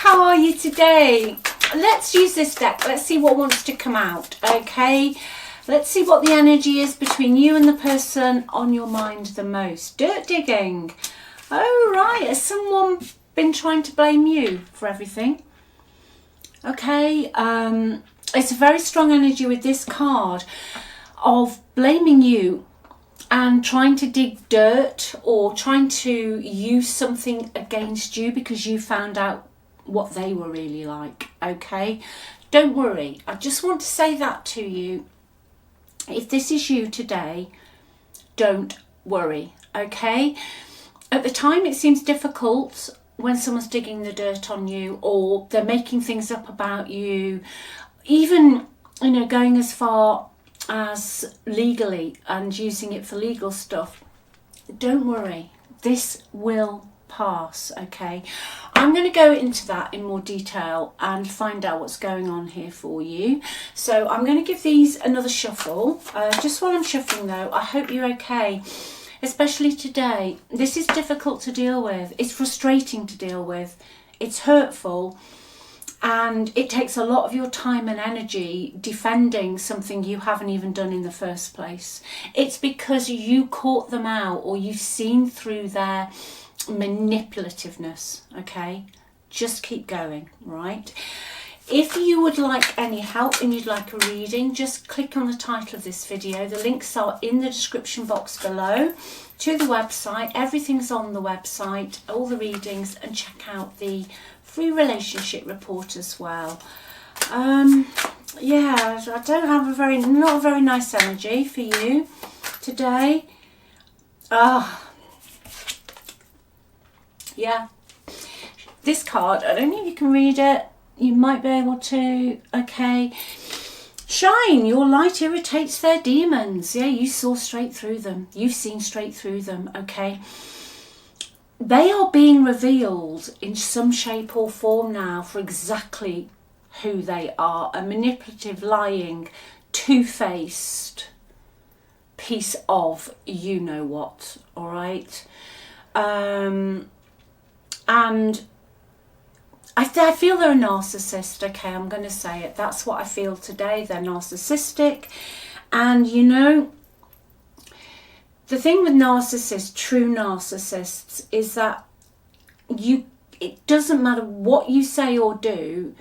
how are you today? Let's use this deck. Let's see what wants to come out, okay? Let's see what the energy is between you and the person on your mind the most. Dirt digging. Oh, right. Has someone been trying to blame you for everything? Okay. It's a very strong energy with this card of blaming you and trying to dig dirt or trying to use something against you because you found out what they were really like, okay? Don't worry. I just want to say that to you. If this is you today, don't worry, okay? At the time, it seems difficult when someone's digging the dirt on you or they're making things up about you, even, you know, going as far as legally and using it for legal stuff. Don't worry, this will pass, okay? I'm going to go into that in more detail and find out what's going on here for you. So I'm going to give these another shuffle. Just while I'm shuffling though, I hope you're okay, especially today. This is difficult to deal with. It's frustrating to deal with. It's hurtful. And it takes a lot of your time and energy defending something you haven't even done in the first place. It's because you caught them out or you've seen through their manipulativeness, okay? Just keep going, right? If you would like any help and you'd like a reading, just click on the title of this video. The links are in the description box below to the website. Everything's on the website, all the readings, and check out the free relationship report as well. Yeah, I don't have not a very nice energy for you today. Yeah, this card, I don't know if you can read it. You might be able to. Okay. Shine, your light irritates their demons. Yeah, you saw straight through them. You've seen straight through them, okay? They are being revealed in some shape or form now for exactly who they are. A manipulative, lying, two-faced piece of you-know-what, all right? And I feel they're a narcissist, okay, I'm going to say it. That's what I feel today. They're narcissistic. And, you know, the thing with narcissists, true narcissists, is that it doesn't matter what you say or do,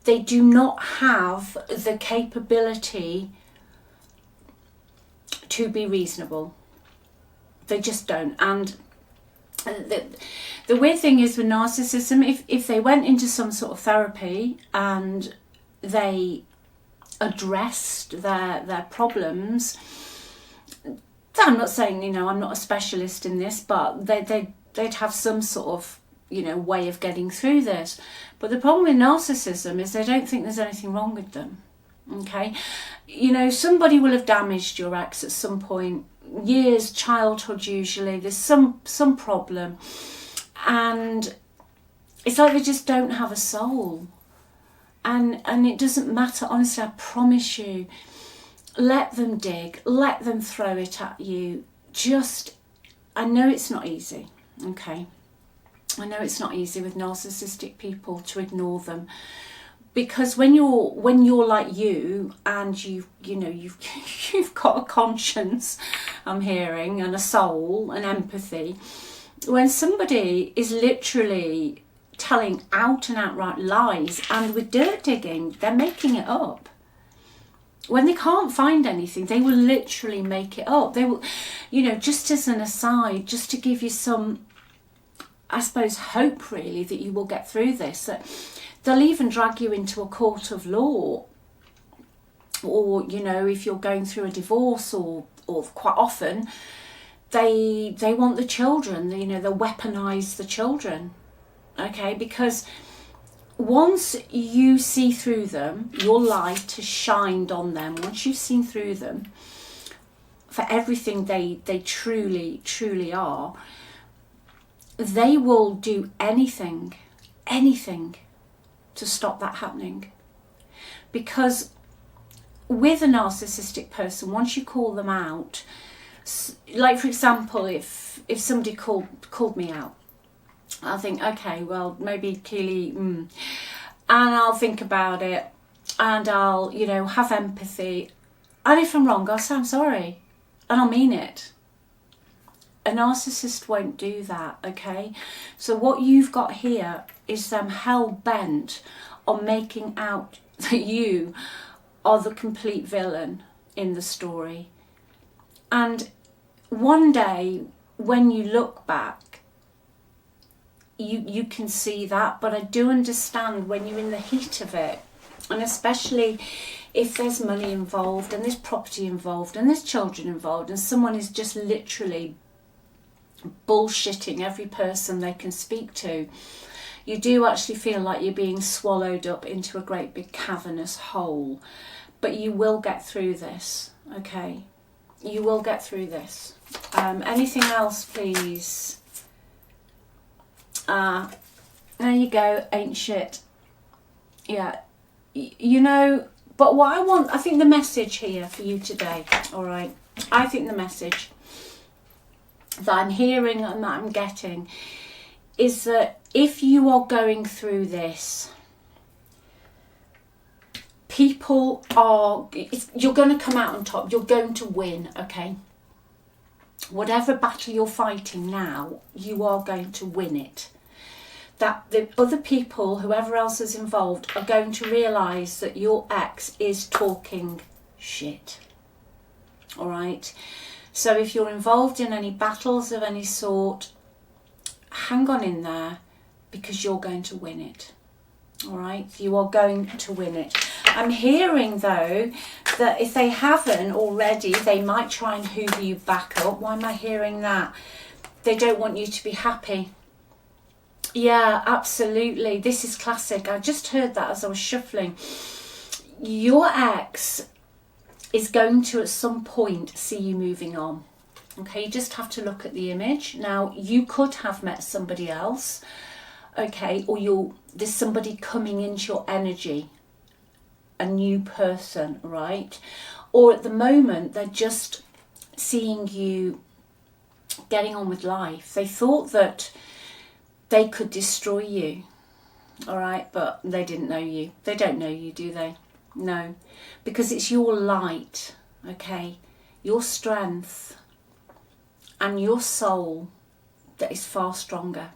they do not have the capability to be reasonable. They just don't. And the weird thing is with narcissism, if they went into some sort of therapy and they addressed their problems, I'm not saying, you know, I'm not a specialist in this, but they'd have some sort of, you know, way of getting through this. But the problem with narcissism is they don't think there's anything wrong with them, okay? You know, somebody will have damaged your ex at some point, years, childhood usually, there's some problem, and it's like they just don't have a soul. And it doesn't matter, honestly, I promise you. Let them dig, let them throw it at you. Just, I know it's not easy, okay? I know it's not easy with narcissistic people to ignore them, because when you're like you and you've got a conscience, I'm hearing, and a soul and empathy, when somebody is literally telling out and outright lies, and with dirt digging, they're making it up. When they can't find anything, they will literally make it up. They will, you know, just as an aside, just to give you some, I suppose, hope really that you will get through this, that they'll even drag you into a court of law. Or, you know, if you're going through a divorce, or quite often, they want the children, you know, they'll weaponize the children, okay? Because once you see through them, your light has shined on them. Once you've seen through them for everything they truly, truly are, they will do anything to stop that happening. Because with a narcissistic person, once you call them out, like for example, if somebody called me out I'll think, okay, well, maybe Keeley, and I'll think about it, and I'll, you know, have empathy. And if I'm wrong, I'll say I'm sorry, and I'll mean it. A narcissist won't do that, okay? So what you've got here is them hell-bent on making out that you are the complete villain in the story. And one day, when you look back, you can see that, but I do understand when you're in the heat of it, and especially if there's money involved, and there's property involved, and there's children involved, and someone is just literally bullshitting every person they can speak to, you do actually feel like you're being swallowed up into a great big cavernous hole. But you will get through this, okay? You will get through this. Anything else, please? There you go, ain't shit. Yeah, you know, but what I think the message here for you today, all right, I think the message that I'm hearing and that I'm getting is that if you are going through this, people are, you're going to come out on top, you're going to win, okay? Whatever battle you're fighting now, you are going to win it. That the other people, whoever else is involved, are going to realise that your ex is talking shit. All right? So if you're involved in any battles of any sort, hang on in there, because you're going to win it. All right? You are going to win it. I'm hearing, though, that if they haven't already, they might try and hoover you back up. Why am I hearing that? They don't want you to be happy. Yeah, absolutely. This is classic. I just heard that as I was shuffling. Your ex is going to at some point see you moving on. Okay, you just have to look at the image. Now, you could have met somebody else, okay, or there's somebody coming into your energy, a new person, right? Or at the moment, they're just seeing you getting on with life. They thought that they could destroy you, all right? But they didn't know you. They don't know you, do they? No, because it's your light, okay? Your strength and your soul that is far stronger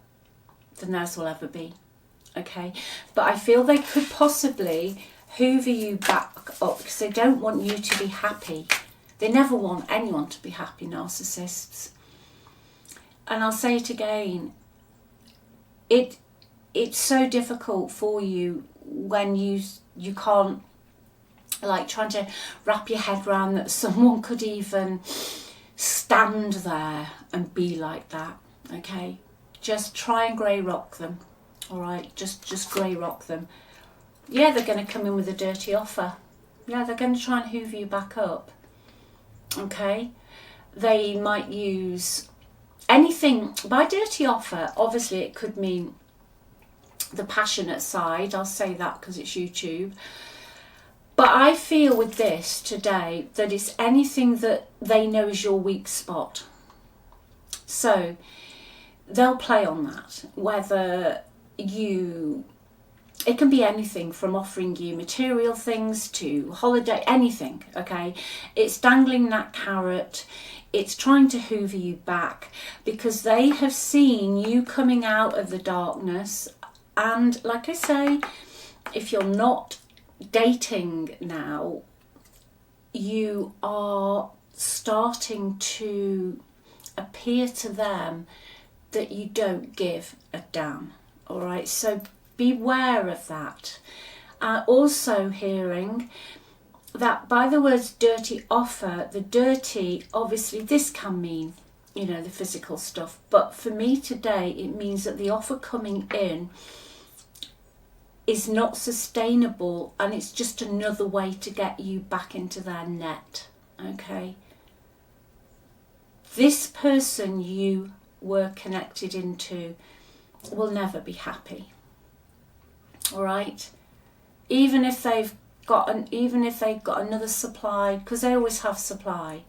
than theirs will ever be, okay? But I feel they could possibly hoover you back up because they don't want you to be happy. They never want anyone to be happy, narcissists. And I'll say it again, it's so difficult for you when you can't, like, trying to wrap your head around that someone could even stand there and be like that, okay? Just try and grey rock them, all right? Just grey rock them. Yeah, they're going to come in with a dirty offer. Yeah, they're going to try and hoover you back up, okay? They might use anything. By dirty offer, obviously it could mean the passionate side. I'll say that because it's YouTube. But I feel with this today that it's anything that they know is your weak spot. So they'll play on that, whether it can be anything from offering you material things to holiday, anything, okay? It's dangling that carrot. It's trying to hoover you back because they have seen you coming out of the darkness. And like I say, if you're not dating now, you are starting to appear to them that you don't give a damn. All right, so beware of that. Also hearing that by the words dirty offer, the dirty, obviously this can mean, you know, the physical stuff, but for me today it means that the offer coming in is not sustainable and it's just another way to get you back into their net, okay? This person you were connected into will never be happy, all right? Even if they've got another supply, because they always have supply,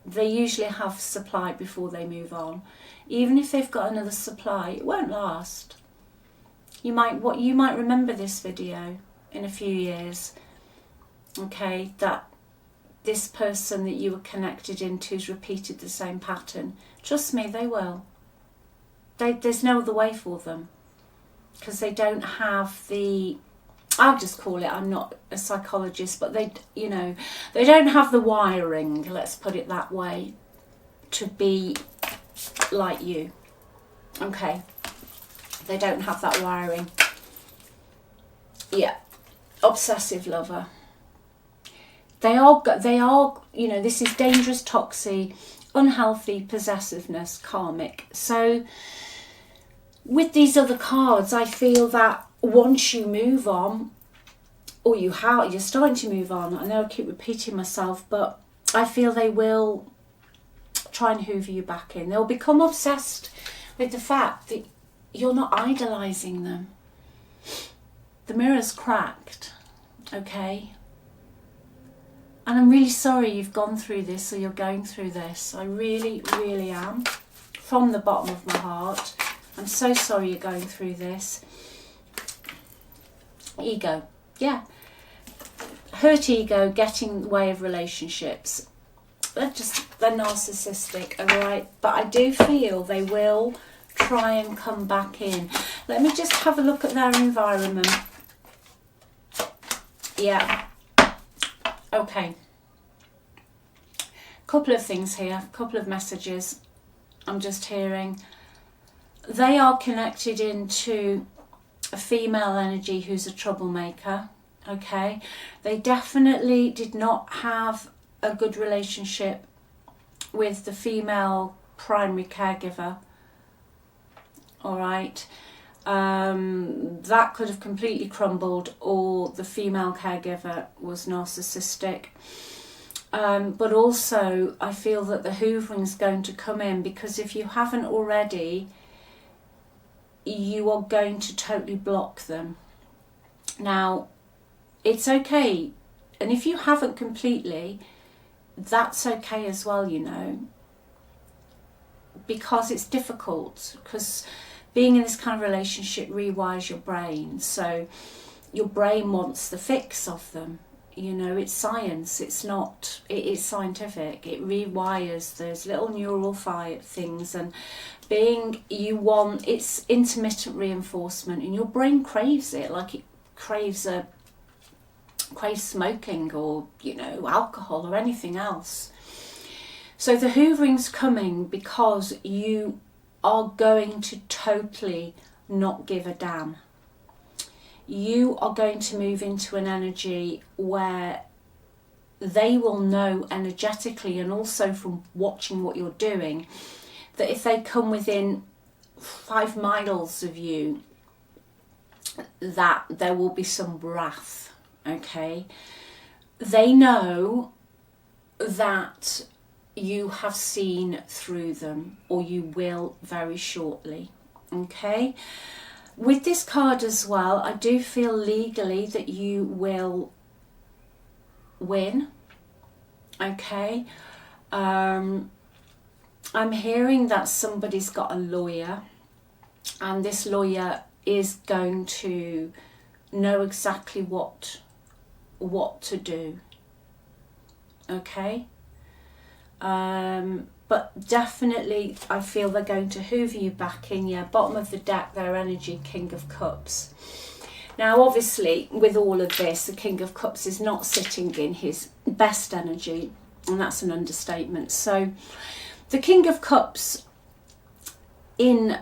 they usually have supply before they move on. Even if they've got another supply, it won't last. You might remember this video in a few years, okay, that this person that you were connected into has repeated the same pattern. Trust me, they will. There's no other way for them, because they don't have the, I'll just call it, I'm not a psychologist, but they don't have the wiring, let's put it that way, to be like you. Okay, they don't have that wiring. Yeah, obsessive lover. They are, this is dangerous, toxic, unhealthy possessiveness, karmic. So with these other cards, I feel that once you move on, or you're starting to move on, I know I keep repeating myself, but I feel they will try and hoover you back in. They'll become obsessed with the fact that you're not idolising them. The mirror's cracked, okay? And I'm really sorry you've gone through this, or you're going through this. I really, really am. From the bottom of my heart. I'm so sorry you're going through this. Ego. Yeah. Hurt ego, getting in the way of relationships. They're narcissistic, alright? But I do feel they will try and come back in. Let me just have a look at their environment. Yeah. Okay. Couple of things here, couple of messages I'm just hearing. They are connected into a female energy who's a troublemaker, okay? They definitely did not have a good relationship with the female primary caregiver, all right? That could have completely crumbled, or the female caregiver was narcissistic. But also I feel that the hoovering is going to come in, because if you haven't already, you are going to totally block them. Now, it's okay, and if you haven't completely, that's okay as well, because it's difficult, because being in this kind of relationship rewires your brain. So your brain wants the fix of them. It's science. It's scientific. It rewires those little neural fire things, and it's intermittent reinforcement, and your brain craves it, like it craves smoking, or alcohol, or anything else. So the hoovering's coming because you are going to totally not give a damn. You are going to move into an energy where they will know energetically, and also from watching what you're doing, that if they come within 5 miles of you, that there will be some wrath, okay? They know that you have seen through them, or you will very shortly, okay? With this card as well, I do feel legally that you will win, okay? I'm hearing that somebody's got a lawyer, and this lawyer is going to know exactly what to do, okay? But definitely I feel they're going to hoover you back in. Yeah, bottom of the deck, their energy, King of Cups. Now obviously with all of this, the King of Cups is not sitting in his best energy, and that's an understatement. So the King of Cups in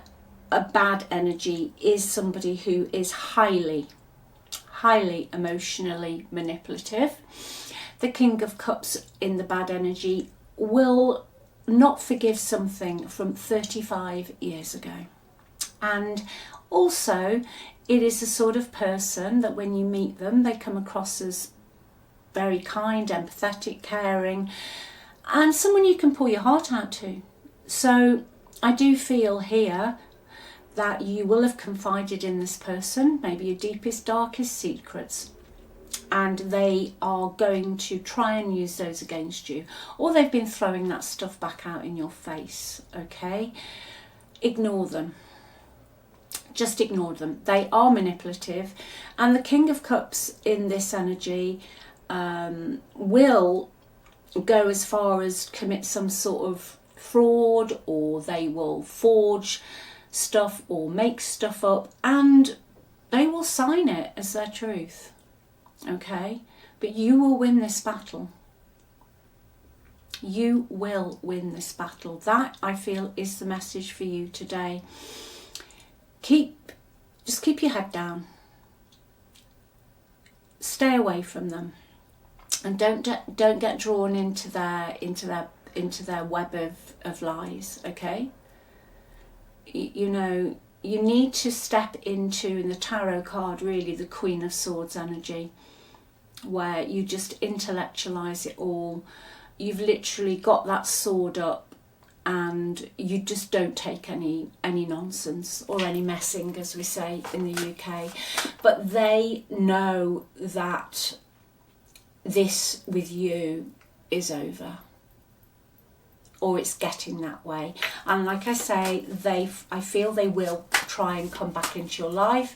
a bad energy is somebody who is highly emotionally manipulative. The King of Cups in the bad energy will not forgive something from 35 years ago. And also, it is the sort of person that when you meet them, they come across as very kind, empathetic, caring, and someone you can pour your heart out to. So I do feel here that you will have confided in this person, maybe your deepest, darkest secrets. and they are going to try and use those against you, or they've been throwing that stuff back out in your face, okay? Ignore them. Just ignore them. They are manipulative, and the King of Cups in this energy will go as far as commit some sort of fraud, or they will forge stuff or make stuff up, and they will sign it as their truth, okay? But you will win this battle. You will win this battle. That, I feel, is the message for you today. Just keep your head down. Stay away from them, and don't get drawn into their web of lies, okay? You know, you need to step into, in the tarot card, really the Queen of Swords energy, where you just intellectualize it all. You've literally got that sword up, and you just don't take any nonsense or any messing, as we say in the UK. But they know that this with you is over, or it's getting that way. And like I say, I feel they will try and come back into your life.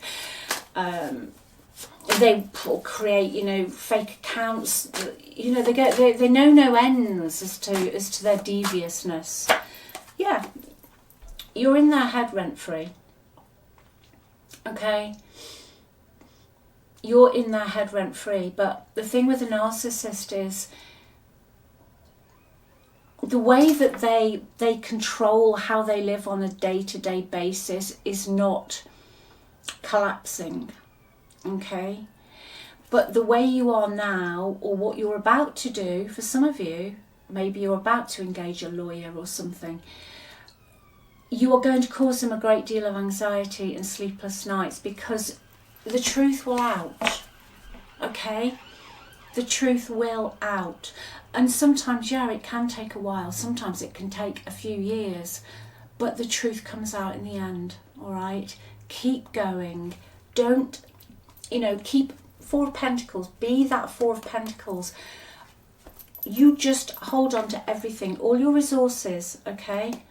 They will create, you know, fake accounts. You know, they know no ends as to their deviousness. Yeah, you're in their head rent free. Okay, you're in their head rent free. But the thing with a narcissist is the way that they control how they live on a day-to-day basis is not collapsing. Okay, but the way you are now, or what you're about to do, for some of you, maybe you're about to engage a lawyer or something, you are going to cause them a great deal of anxiety and sleepless nights, because the truth will out, okay? The truth will out. And sometimes, yeah, it can take a while. Sometimes it can take a few years, but the truth comes out in the end, all right? Keep going. Don't, you know, keep Four of Pentacles. Be that Four of Pentacles. You just hold on to everything, all your resources, okay?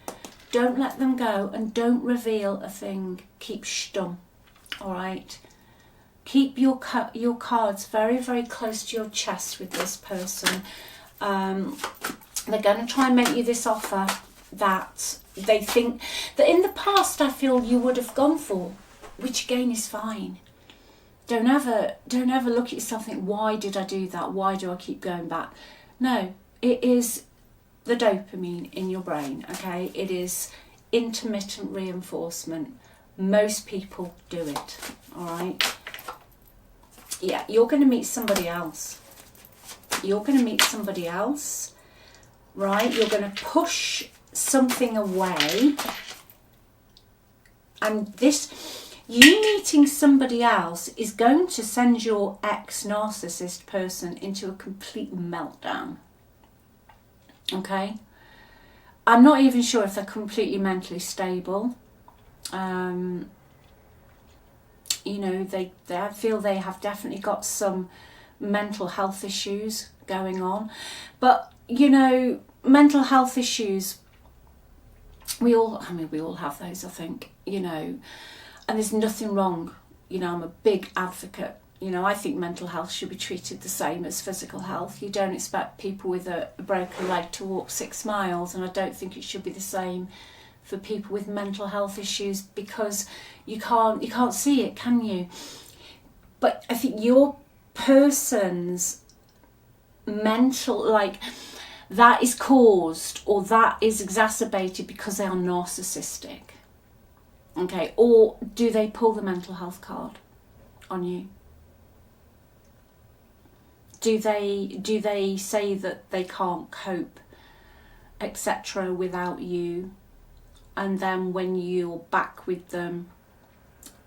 Don't let them go, and don't reveal a thing. Keep stum, all right? Keep your cards very, very close to your chest with this person. They're going to try and make you this offer that they think that in the past, I feel, you would have gone for, which again is fine. Don't ever look at yourself and think, why did I do that? Why do I keep going back? No, it is the dopamine in your brain, okay? It is intermittent reinforcement. Most people do it, all right? Yeah, you're going to meet somebody else. You're going to meet somebody else, right? You're going to push something away. And this, you meeting somebody else is going to send your ex-narcissist person into a complete meltdown. Okay? I'm not even sure if they're completely mentally stable. You know, I feel they have definitely got some mental health issues going on. But, you know, mental health issues, we all have those, I think, you know, and there's nothing wrong. You know, I'm a big advocate. You know, I think mental health should be treated the same as physical health. You don't expect people with a broken leg to walk 6 miles, and I don't think it should be the same for people with mental health issues, because you can't see it, can you? But I think your person's mental, like, that is caused or that is exacerbated because they are narcissistic. Okay, or do they pull the mental health card on you? Do they say that they can't cope, etc., without you? And then when you're back with them,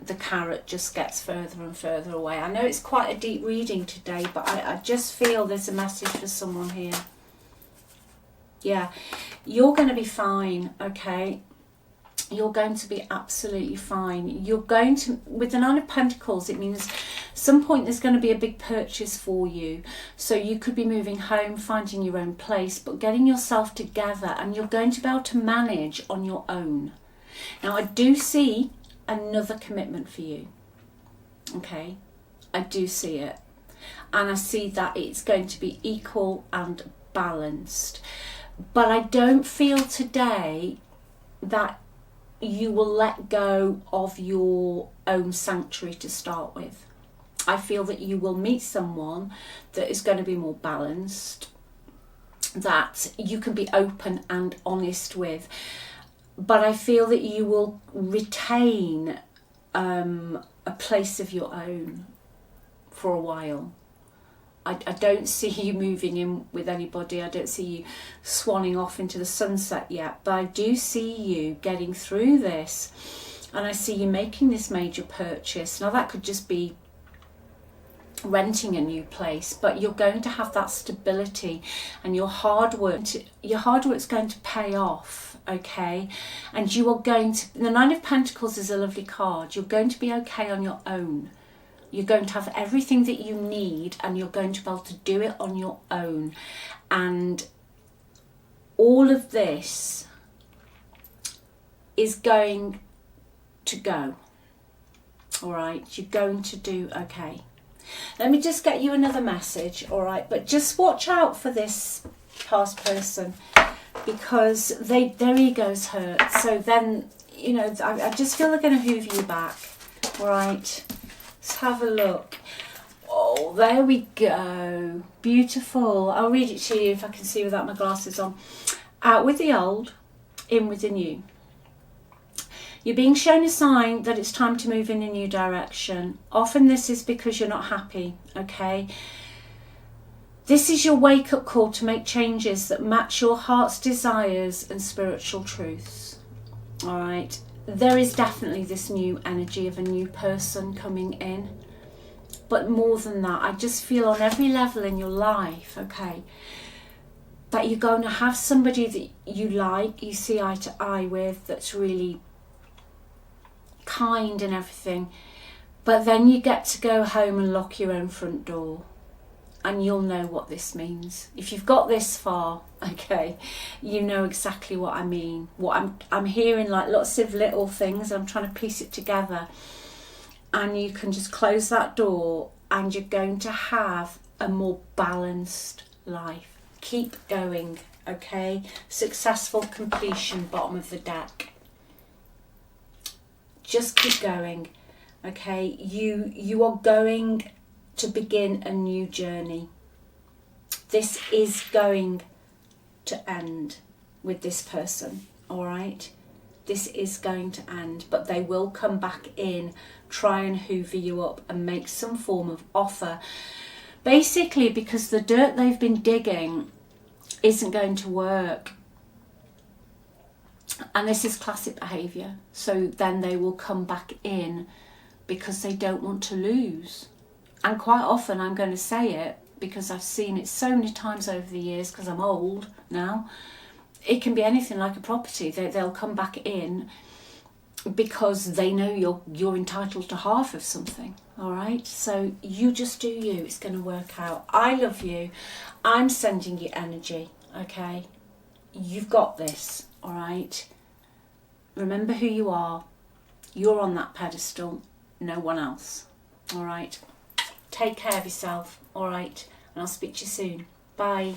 the carrot just gets further and further away. I know it's quite a deep reading today, but I just feel there's a message for someone here. Yeah, you're going to be fine, okay? You're going to be absolutely fine. You're going to, with the Nine of Pentacles, it means some point there's going to be a big purchase for you. So you could be moving home, finding your own place, but getting yourself together, and you're going to be able to manage on your own. Now I do see another commitment for you. Okay, I do see it. And I see that it's going to be equal and balanced. But I don't feel today that you will let go of your own sanctuary to start with. I feel that you will meet someone that is going to be more balanced, that you can be open and honest with. But I feel that you will retain a place of your own for a while. I don't see you moving in with anybody. I don't see you swanning off into the sunset yet. But I do see you getting through this. And I see you making this major purchase. Now that could just be renting a new place. But you're going to have that stability. And your hard work's going to pay off. Okay? And you are going to... The Nine of Pentacles is a lovely card. You're going to be okay on your own. You're going to have everything that you need, and you're going to be able to do it on your own. And all of this is going to go. All right, you're going to do okay. Let me just get you another message, all right? But just watch out for this past person, because their egos hurt. So then, you know, I just feel they're going to hoover you back, all right? Let's have a look. Oh, there we go. Beautiful. I'll read it to you if I can see without my glasses on. Out with the old, in with the new. You're being shown a sign that it's time to move in a new direction. Often this is because you're not happy, okay? This is your wake-up call to make changes that match your heart's desires and spiritual truths. All right? There is definitely this new energy of a new person coming in. But more than that, I just feel on every level in your life, okay, that you're going to have somebody that you like, you see eye to eye with, that's really kind and everything. But then you get to go home and lock your own front door. And you'll know what this means. If you've got this far, okay, you know exactly what I mean. What I'm hearing, like lots of little things. I'm trying to piece it together. And you can just close that door and you're going to have a more balanced life. Keep going, okay? Successful completion, bottom of the deck. Just keep going, okay? You are going to begin a new journey. This is going to end with this person, all right? This is going to end, but they will come back in, try and hoover you up and make some form of offer. Basically, because the dirt they've been digging isn't going to work. And this is classic behaviour. So then they will come back in because they don't want to lose. And quite often, I'm going to say it because I've seen it so many times over the years, because I'm old now. It can be anything like a property. They'll come back in because they know you're entitled to half of something. All right? So you just do you. It's going to work out. I love you. I'm sending you energy. Okay? You've got this. All right? Remember who you are. You're on that pedestal. No one else. All right? Take care of yourself, all right? And I'll speak to you soon. Bye.